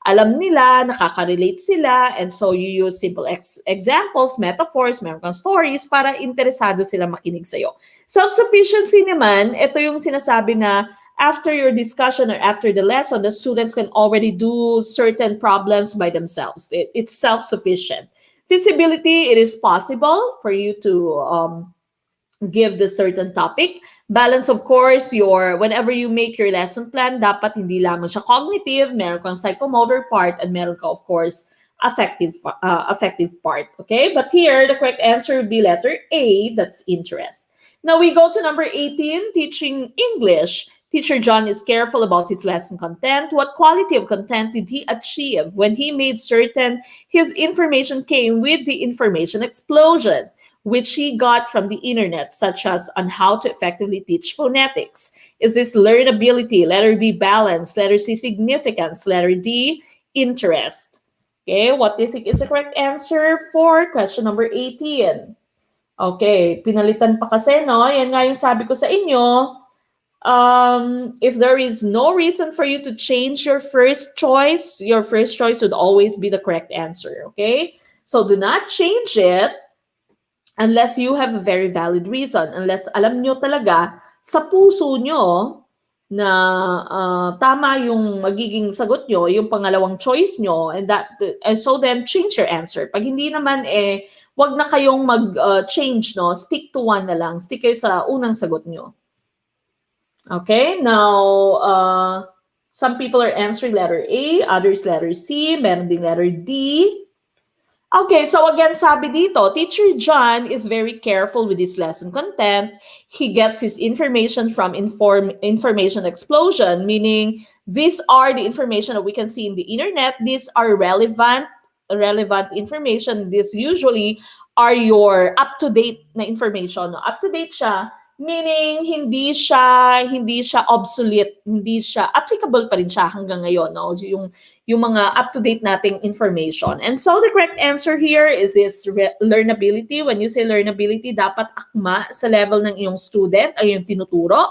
alam nila, nakaka-relate sila, and so you use simple examples, metaphors, meron kang stories para interesado sila makinig sa'yo. Self-sufficiency naman, ito yung sinasabi na after your discussion or after the lesson, the students can already do certain problems by themselves. It's self-sufficient. Feasibility, it is possible for you to give the certain topic. Balance, of course, whenever you make your lesson plan, dapat hindi lamang siya cognitive, meron kang psychomotor part, and meron ka, of course, affective part. Okay? But here, the correct answer would be letter A, that's interest. Now we go to number 18, teaching English. Teacher John is careful about his lesson content. What quality of content did he achieve when he made certain his information came with the information explosion, which he got from the internet, such as on how to effectively teach phonetics? Is this learnability? Letter B, balance. Letter C, significance. Letter D, interest. Okay, what do you think is the correct answer for question number 18? Okay, pinalitan pa kasi, no? Yan nga yung sabi ko sa inyo. If there is no reason for you to change your first choice would always be the correct answer, okay? So do not change it unless you have a very valid reason, unless alam nyo talaga sa puso nyo na tama yung magiging sagot nyo, yung pangalawang choice nyo, and so then change your answer. Pag hindi naman, wag na kayong mag-change, no? Stick to one na lang. Stick kayo sa unang sagot nyo. Okay, now, some people are answering letter A, others letter C, meron ding letter D. Okay, so again, sabi dito, Teacher John is very careful with his lesson content. He gets his information from information explosion, meaning these are the information that we can see in the internet. These are relevant information. These usually are your up-to-date na information. Up-to-date siya, meaning hindi siya obsolete, hindi siya applicable pa rin siya hanggang ngayon, no? Yung mga up-to-date nating information. And so the correct answer here is this learnability. When you say learnability, dapat akma sa level ng iyong student ay yung tinuturo.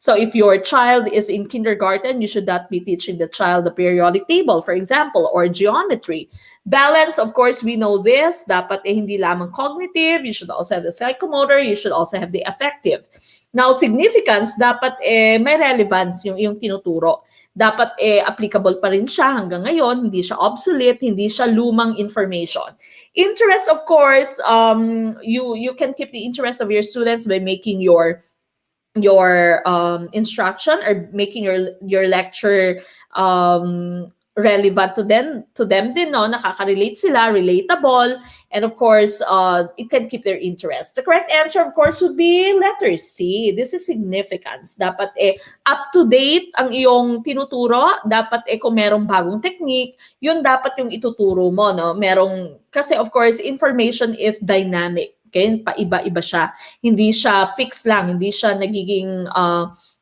So if your child is in kindergarten, you should not be teaching the child the periodic table, for example, or geometry. Balance, of course, we know this. Dapat hindi lamang cognitive. You should also have the psychomotor. You should also have the affective. Now, significance, dapat may relevance yung tinuturo. dapat applicable pa rin siya hanggang ngayon, hindi siya obsolete, hindi siya lumang information. Interest, of course, you can keep the interest of your students by making your instruction or making your lecture relevant to them din, no? Nakaka-relate sila, relatable, and of course, it can keep their interest. The correct answer, of course, would be letter C. This is significance. Dapat up-to-date ang iyong tinuturo. Dapat kung merong bagong technique, yun dapat yung ituturo mo, no? Kasi of course, information is dynamic. Okay? Paiba-iba siya. Hindi siya fixed lang. Hindi siya nagiging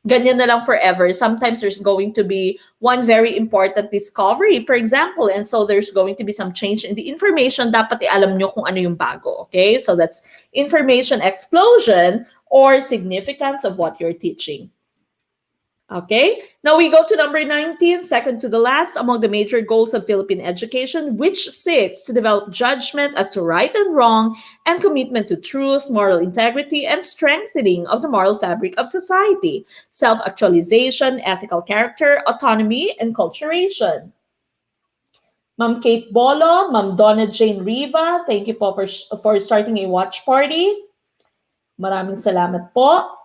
ganyan na lang forever. Sometimes there's going to be one very important discovery, for example, and so there's going to be some change in the information. Dapat alam nyo kung ano yung bago. Okay? So that's information explosion or significance of what you're teaching. Okay, now we go to number 19, second to the last among the major goals of Philippine education, which seeks to develop judgment as to right and wrong and commitment to truth, moral integrity, and strengthening of the moral fabric of society, self-actualization, ethical character, autonomy, and culturation. Ma'am Kate Bolo, Ma'am Donna Jane Riva, thank you po for starting a watch party. Maraming salamat po.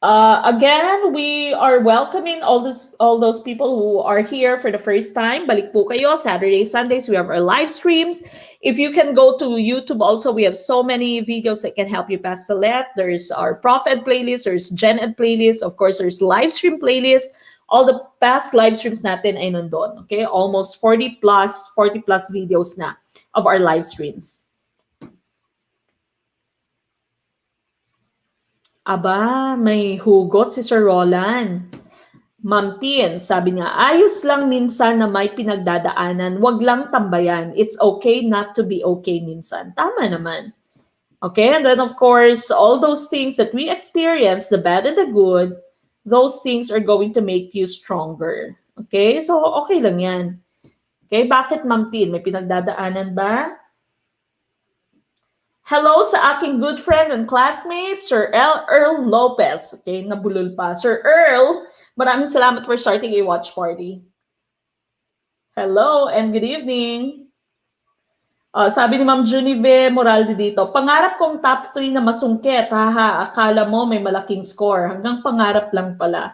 Again, we are welcoming all those people who are here for the first time. Balik po kayo, Saturdays, Sundays, we have our live streams. If you can go to YouTube also, we have so many videos that can help you pass the let. There's our ProfEd playlist, there's Gen Ed playlist, of course, there's live stream playlist. All the past live streams natin ay nandun, okay? Almost 40 plus videos na of our live streams. Aba, may hugot si Sir Roland. Ma'am Tien, sabi niya, ayos lang minsan na may pinagdadaanan, wag lang tambayan. It's okay not to be okay minsan. Tama naman. Okay, and then of course, all those things that we experience, the bad and the good, those things are going to make you stronger. Okay, so okay lang yan. Okay, bakit Ma'am Tien? May pinagdadaanan ba? Hello sa aking good friend and classmate, Sir Earl Lopez. Okay, nabulol pa. Sir Earl, maraming salamat for starting a watch party. Hello and good evening. Sabi ni Ma'am Junive Moralde dito, pangarap kong top 3 na masungkit. Haha, akala mo may malaking score. Hanggang pangarap lang pala.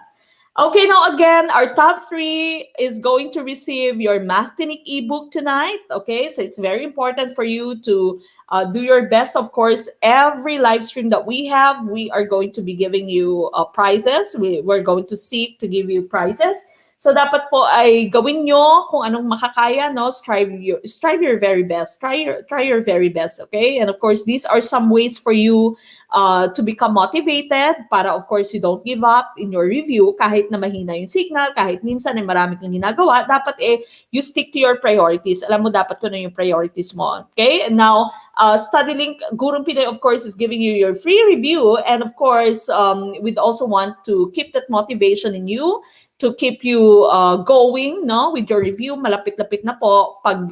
Okay, now again, our top 3 is going to receive your Math Tinik ebook tonight. Okay, so it's very important for you to do your best. Of course, every live stream that we have, we are going to be giving you prizes. We're going to seek to give you prizes. So dapat po ay gawin nyo kung anong makakaya, no? Strive your very best. Try your very best, okay? And of course, these are some ways for you to become motivated para of course you don't give up in your review kahit na mahina yung signal, kahit minsan ay marami kang ginagawa, dapat you stick to your priorities. Alam mo dapat kung ano yung priorities mo, okay? And now, Study Link, Gurong Pinoy, of course, is giving you your free review. And of course, we'd also want to keep that motivation in you to keep you going, no, with your review. Malapit-lapit na po pag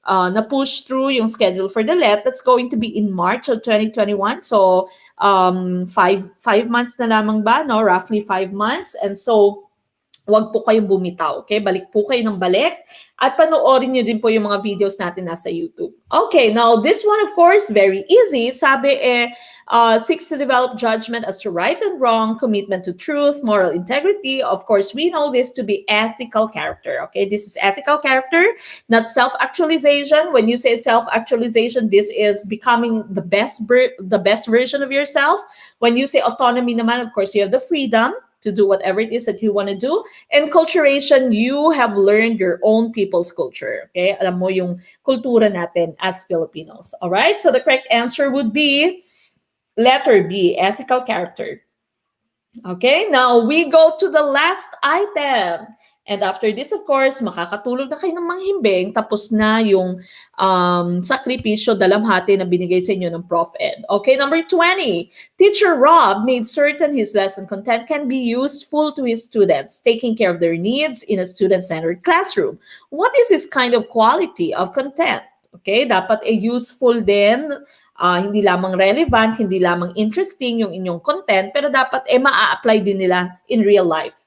na-push through yung schedule for the LET. That's going to be in March of 2021. So, 5 months na lamang ba, no? Roughly 5 months. And so, wag po kayong bumitaw, okay? Balik po kayo ng balik. At panoorin nyo din po yung mga videos natin nasa YouTube. Okay, now this one, of course, very easy. Sabi seeks to develop judgment as to right and wrong, commitment to truth, moral integrity. Of course, we know this to be ethical character. Okay, this is ethical character, not self-actualization. When you say self-actualization, this is becoming the best version of yourself. When you say autonomy naman, of course, you have the freedom to do whatever it is that you want to do. And culturation, you have learned your own people's culture. Okay? Alam mo yung kultura natin as Filipinos. All right? So the correct answer would be letter B, ethical character. Okay? Now, we go to the last item. And after this, of course, makakatulog na kayo ng manghimbing, tapos na yung sakripisyo, dalamhati na binigay sa inyo ng ProfEd. Okay, number 20. Teacher Rob made certain his lesson content can be useful to his students, taking care of their needs in a student-centered classroom. What is this kind of quality of content? Okay? Dapat useful din, hindi lamang relevant, hindi lamang interesting yung inyong content, pero dapat maa-apply din nila in real life.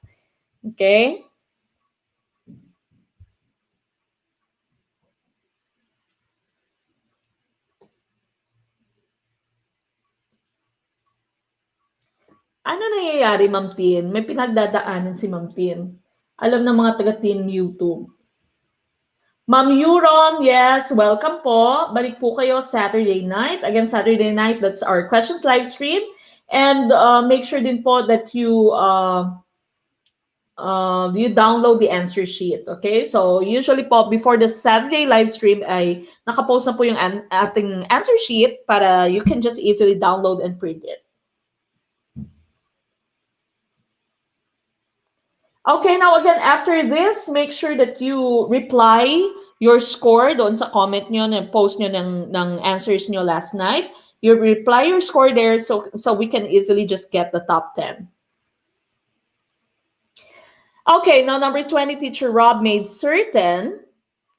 Okay? Ano nangyayari, Ma'am Tin? May pinagdadaanan si Ma'am Tin. Alam ng mga taga-Tin YouTube. Ma'am Euron, yes, welcome po. Balik po kayo Saturday night. Again, Saturday night, that's our questions live stream. And make sure din po that you download the answer sheet. Okay? So, usually po, before the Saturday live stream ay nakapost na po yung ating answer sheet para you can just easily download and print it. Okay, now again, after this, make sure that you reply your score doon sa comment nyo na post nyo ng answers nyo last night. You reply your score there so we can easily just get the top 10. Okay, now number 20, Teacher Rob made certain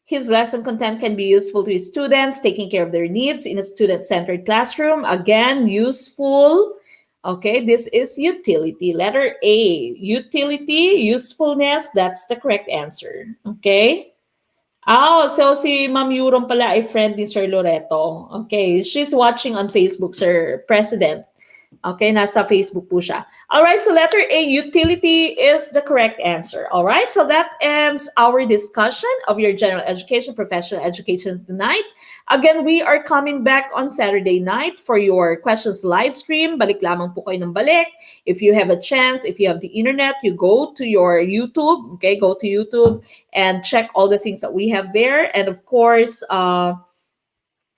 his lesson content can be useful to his students, taking care of their needs in a student-centered classroom. Again, useful. Okay, this is utility. Letter A, utility, usefulness, that's the correct answer. Okay? Oh, so si Ma'am Yuron pala ay friend ni Sir Loreto. Okay, she's watching on Facebook, Sir President. Okay, nasa Facebook po siya. All right, so letter A, utility is the correct answer. All right, so that ends our discussion of your general education, professional education tonight. Again, we are coming back on Saturday night for your questions live stream. Balik lamang po kayo ng balik. If you have a chance, if you have the internet, you go to your YouTube. Okay, go to YouTube and check all the things that we have there. And of course,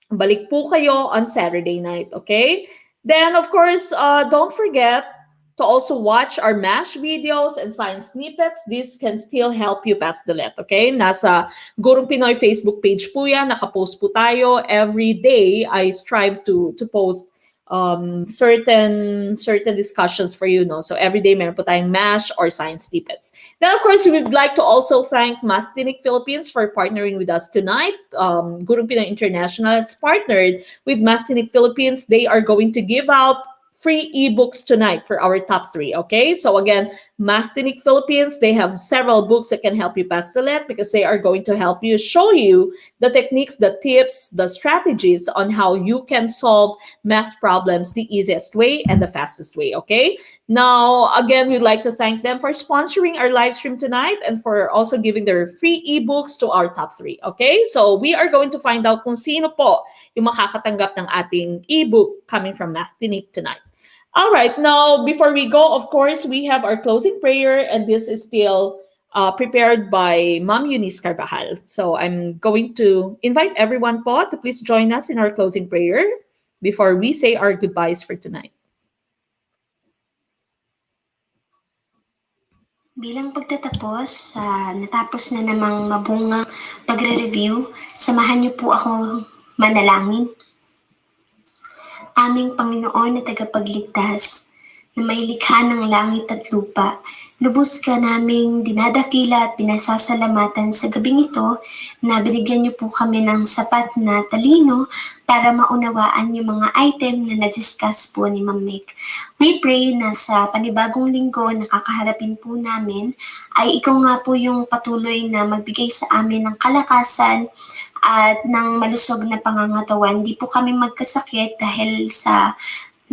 balik po kayo on Saturday night. Okay? Then, of course, don't forget to also watch our MASH videos and science snippets. This can still help you pass the let, okay? Nasa Gurong Pinoy Facebook page po yan. Nakapost po tayo. Every day, I strive to post certain discussions for you, no? So every day meron po tayong MASH or science snippets. Then, of course, we would like to also thank Mathinic Philippines for partnering with us tonight. Gurong Pinoy International has partnered with Mathinic Philippines. They are going to give out free ebooks tonight for our top 3, okay? So again, Mathinic Philippines, they have several books that can help you pass the let because they are going to help you, show you the techniques, the tips, the strategies on how you can solve math problems the easiest way and the fastest way, okay? Now, again, we'd like to thank them for sponsoring our live stream tonight and for also giving their free ebooks to our top 3, okay? So we are going to find out kung sino po yung makakatanggap ng ating ebook coming from Mathinic tonight. All right, now, before we go, of course, we have our closing prayer, and this is still prepared by Ma'am Eunice Carvajal. So I'm going to invite everyone po to please join us in our closing prayer before we say our goodbyes for tonight. Bilang pagtatapos, natapos na namang mabungang pagre-review, samahan niyo po ako manalangin. Aming Panginoon na tagapagligtas, na may likha ng langit at lupa, lubos ka naming dinadakila at pinasasalamatan sa gabing ito na binigyan niyo po kami ng sapat na talino para maunawaan yung mga item na na-discuss po ni Ma'am Mick. We pray na sa panibagong linggo na kakaharapin po namin ay ikaw nga po yung patuloy na magbigay sa amin ng kalakasan at ng malusog na pangangatawan. Di po kami magkasakit dahil sa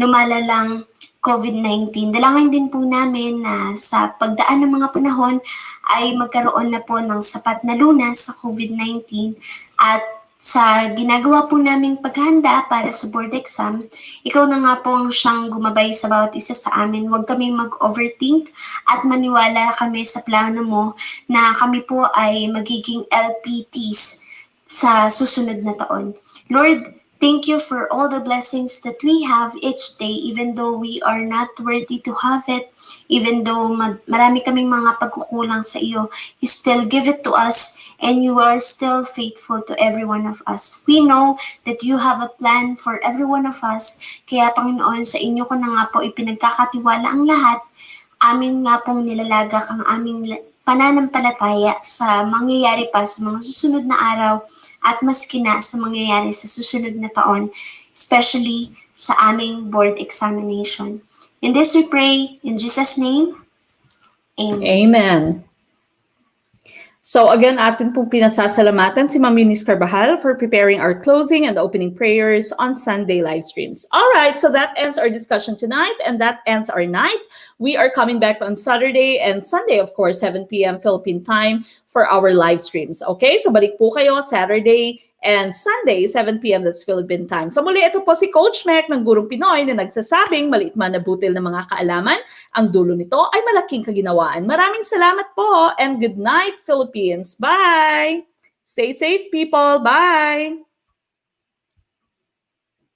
lumalalang COVID-19. Dalangin din po namin na sa pagdaan ng mga panahon ay magkaroon na po ng sapat na lunas sa COVID-19 at sa ginagawa po naming paghanda para sa board exam, ikaw na nga po ang siyang gumabay sa bawat isa sa amin. Huwag kami mag-overthink at maniwala kami sa plano mo na kami po ay magiging LPTs sa susunod na taon. Lord, thank you for all the blessings that we have each day, even though we are not worthy to have it, even though marami kaming mga pagkukulang sa iyo, you still give it to us, and you are still faithful to every one of us. We know that you have a plan for every one of us, kaya Panginoon, sa inyo ko na nga po ipinagkakatiwala ang lahat, amin nga pong nilalagak ang aming pananampalataya sa mangyayari pa sa mga susunod na araw at maski na sa mangyayari sa susunod na taon, especially sa aming board examination. In this we pray, in Jesus' name, Amen. Amen. So again, atin pong pinasasalamatan si Ma'am Eunice Carbajal for preparing our closing and opening prayers on Sunday live streams. All right, so that ends our discussion tonight, and that ends our night. We are coming back on Saturday and Sunday, of course, 7 p.m. Philippine time for our live streams. Okay, so balik po kayo Saturday and Sunday, 7 p.m. that's Philippine time. So muli, ito po si Coach Mek ng Gurong Pinoy na nagsasabing maliit man na butil ng mga kaalaman, ang dulo nito ay malaking kaginawaan. Maraming salamat po and good night, Philippines. Bye! Stay safe, people. Bye!